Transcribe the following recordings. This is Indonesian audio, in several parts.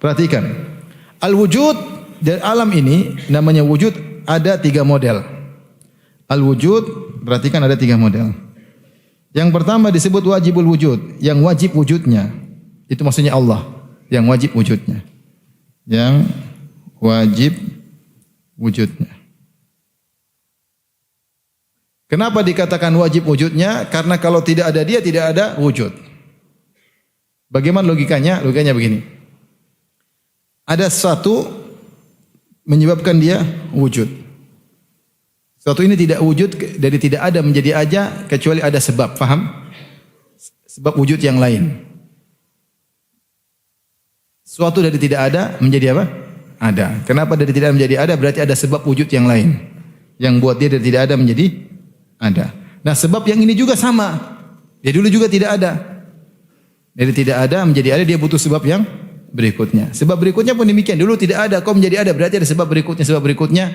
Perhatikan. Al-wujud dari alam ini namanya wujud ada 3 model. Al-wujud, perhatikan ada 3 model. Yang pertama disebut wajibul wujud, yang wajib wujudnya. Itu maksudnya Allah, yang wajib wujudnya. Yang wajib wujudnya. Kenapa dikatakan wajib wujudnya? Karena kalau tidak ada dia, tidak ada wujud. Bagaimana logikanya? Logikanya begini. Ada sesuatu menyebabkan dia wujud. Sesuatu ini tidak wujud dari tidak ada menjadi ada kecuali ada sebab, paham? Sebab wujud yang lain. Sesuatu dari tidak ada menjadi apa? Ada. Kenapa dari tidak ada menjadi ada? Berarti ada sebab wujud yang lain yang buat dia dari tidak ada menjadi ada. Nah, sebab yang ini juga sama. Dia dulu juga tidak ada. Dari tidak ada menjadi ada, dia butuh sebab yang berikutnya. Sebab berikutnya pun demikian. Dulu tidak ada, kok menjadi ada. Berarti ada sebab berikutnya,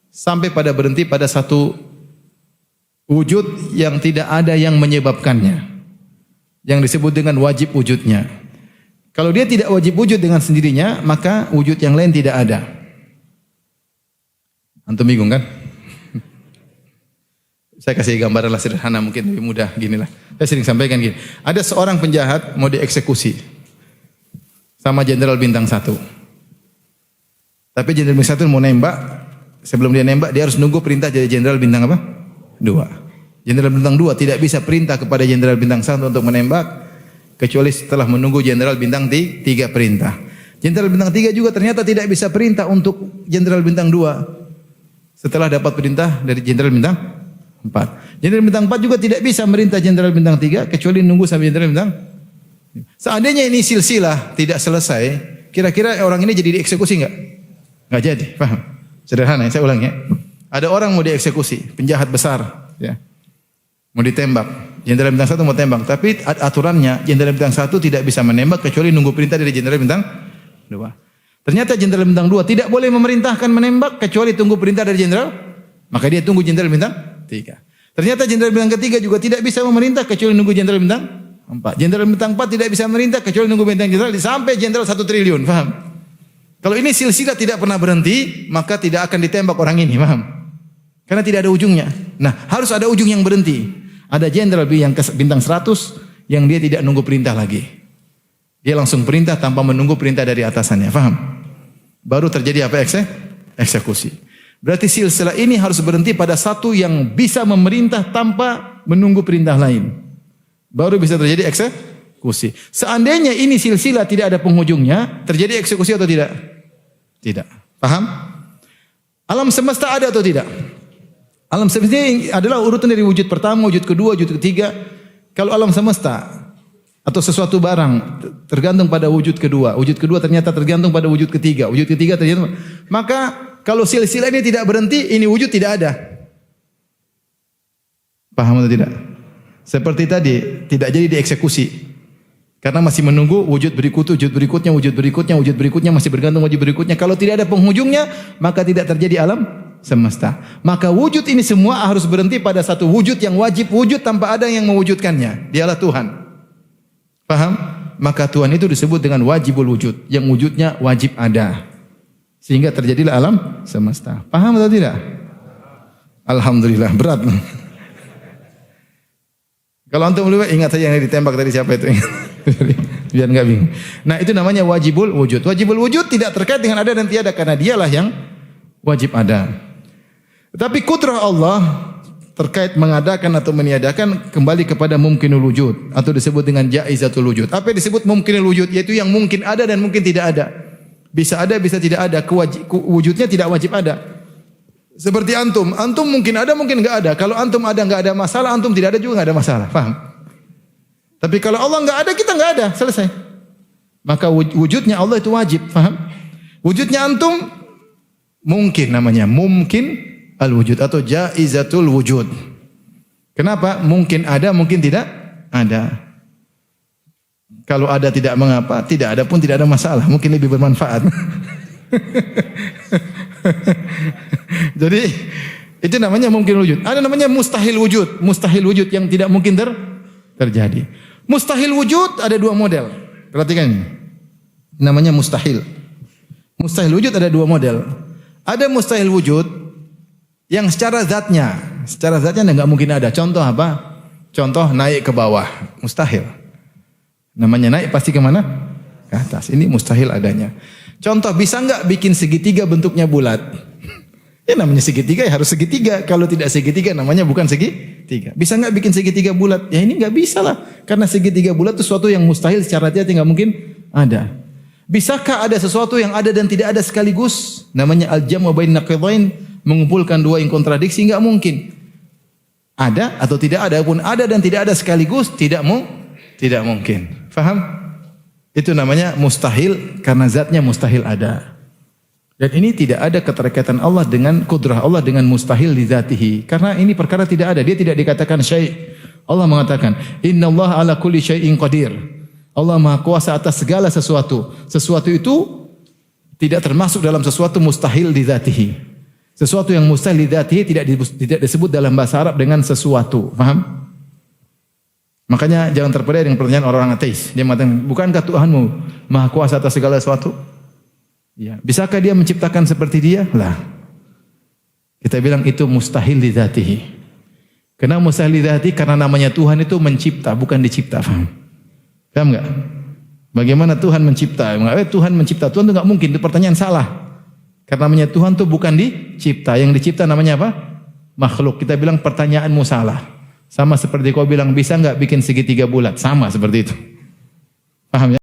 sampai pada berhenti pada satu wujud yang tidak ada yang menyebabkannya. Yang disebut dengan wajib wujudnya. Kalau dia tidak wajib wujud dengan sendirinya, maka wujud yang lain tidak ada. Antum bingung kan? Saya kasih gambaran lah sederhana, mungkin lebih mudah ginilah. Saya sering sampaikan gini. Ada seorang penjahat mau dieksekusi sama jenderal bintang 1. Tapi jenderal bintang 1 mau nembak, sebelum dia nembak dia harus nunggu perintah dari jenderal bintang apa? 2. Jenderal bintang 2 tidak bisa perintah kepada jenderal bintang 1 untuk menembak kecuali setelah menunggu jenderal bintang 3 perintah. Jenderal bintang 3 juga ternyata tidak bisa perintah untuk jenderal bintang 2 setelah dapat perintah dari jenderal bintang 4. Jenderal bintang 4 juga tidak bisa merintah jenderal bintang 3 kecuali nunggu sampai jenderal bintang. Seandainya ini silsilah tidak selesai, kira-kira orang ini jadi dieksekusi enggak? Enggak jadi, paham? Sederhana, saya ulang ya. Ada orang mau dieksekusi, penjahat besar, ya. Mau ditembak. Jenderal bintang 1 mau tembak, tapi aturannya jenderal bintang 1 tidak bisa menembak kecuali nunggu perintah dari jenderal bintang 2. Ternyata jenderal bintang 2 tidak boleh memerintahkan menembak kecuali tunggu perintah dari jenderal, maka dia tunggu jenderal bintang 3. Ternyata jenderal bintang ketiga juga tidak bisa memerintah kecuali nunggu jenderal bintang 4. Jenderal bintang 4 tidak bisa memerintah kecuali nunggu bintang jenderal sampai jenderal 1 triliun, paham? Kalau ini silsilah tidak pernah berhenti, maka tidak akan ditembak orang ini, paham? Karena tidak ada ujungnya. Nah, harus ada ujung yang berhenti. Ada jenderal yang bintang 100 yang dia tidak nunggu perintah lagi. Dia langsung perintah tanpa menunggu perintah dari atasannya, paham? Baru terjadi apa? Eksekusi. Berarti silsilah ini harus berhenti pada satu yang bisa memerintah tanpa menunggu perintah lain. Baru bisa terjadi eksekusi. Seandainya ini silsilah tidak ada penghujungnya, terjadi eksekusi atau tidak? Tidak. Paham? Alam semesta ada atau tidak? Alam semesta ini adalah urutan dari wujud pertama, wujud kedua, wujud ketiga. Kalau alam semesta atau sesuatu barang tergantung pada wujud kedua. Wujud kedua ternyata tergantung pada wujud ketiga. Wujud ketiga tergantung. Maka kalau silsilah ini tidak berhenti, ini wujud tidak ada. Paham atau tidak? Seperti tadi, tidak jadi dieksekusi. Karena masih menunggu wujud berikutnya, wujud berikutnya, wujud berikutnya, wujud berikutnya, masih bergantung wujud berikutnya. Kalau tidak ada penghujungnya, maka tidak terjadi alam semesta. Maka wujud ini semua harus berhenti pada satu wujud yang wajib wujud tanpa ada yang mewujudkannya. Dialah Tuhan. Paham? Maka Tuhan itu disebut dengan wajibul wujud, yang wujudnya wajib ada. Sehingga terjadilah alam semesta. Paham atau tidak? Alhamdulillah, berat. Kalau antum lupa, ingat saja yang ditembak tadi siapa itu. Biar enggak bingung. Nah, itu namanya wajibul wujud. Wajibul wujud tidak terkait dengan ada dan tiada karena dialah yang wajib ada. Tetapi kudrah Allah terkait mengadakan atau meniadakan kembali kepada mumkinul wujud atau disebut dengan jaizatul wujud. Apa yang disebut mumkinul wujud? Yaitu yang mungkin ada dan mungkin tidak ada. Bisa ada, bisa tidak ada. Wujudnya tidak wajib ada. Seperti antum mungkin ada, mungkin enggak ada. Kalau antum ada enggak ada masalah, antum tidak ada juga enggak ada masalah. Paham? Tapi kalau Allah enggak ada, kita enggak ada, selesai. Maka wujudnya Allah itu wajib, paham? Wujudnya antum mungkin namanya, mungkin al-wujud atau jaizatul wujud. Kenapa? Mungkin ada, mungkin tidak ada. Kalau ada tidak mengapa, tidak ada pun tidak ada masalah, mungkin lebih bermanfaat. Jadi itu namanya mungkin wujud. Ada namanya mustahil wujud. Mustahil wujud yang tidak mungkin terjadi. Mustahil wujud ada 2 model. Perhatikan ini. namanya mustahil. Mustahil wujud ada dua model. Ada mustahil wujud yang secara zatnya enggak mungkin ada. Contoh apa? Contoh naik ke bawah, mustahil. Namanya naik pasti kemana? Ke atas. Ini mustahil adanya. Contoh, bisa enggak bikin segitiga bentuknya bulat? Ya namanya segitiga ya harus segitiga. Kalau tidak segitiga namanya bukan segitiga. Bisa enggak bikin segitiga bulat? Ya ini enggak bisa lah. Karena segitiga bulat itu sesuatu yang mustahil secara hati enggak mungkin ada. Bisakah ada sesuatu yang ada dan tidak ada sekaligus? Namanya al-jam'u bain naqidain, mengumpulkan dua yang kontradiksi, enggak mungkin. Ada atau tidak ada, pun ada dan tidak ada sekaligus, tidak mungkin. Faham? Itu namanya mustahil karena zatnya mustahil ada. Dan ini tidak ada keterkaitan Allah dengan kudrah Allah dengan mustahil di zatihi. Karena ini perkara tidak ada, dia tidak dikatakan syai'. Allah mengatakan, "Innallaha ala kulli syai'in qadir." Allah Maha Kuasa atas segala sesuatu. Sesuatu itu tidak termasuk dalam sesuatu mustahil di zatihi. Sesuatu yang mustahil di zatihi tidak disebut dalam bahasa Arab dengan sesuatu. Paham? Makanya jangan terpedaya dengan pertanyaan orang ateis. Dia mengatakan, bukankah Tuhanmu Maha Kuasa atas segala sesuatu? Ya. Bisakah dia menciptakan seperti dia? Lah. Kita bilang itu mustahil li dzatihi. Kenapa mustahil li dzatihi? Karena namanya Tuhan itu mencipta, bukan dicipta. Paham? Paham enggak? Bagaimana Tuhan mencipta? Tuhan mencipta. Tuhan itu enggak mungkin. Itu pertanyaan salah. Karena namanya Tuhan itu bukan dicipta. Yang dicipta namanya apa? Makhluk. Kita bilang pertanyaanmu salah. Sama seperti kau bilang bisa enggak bikin segitiga bulat. Sama seperti itu. Paham ya?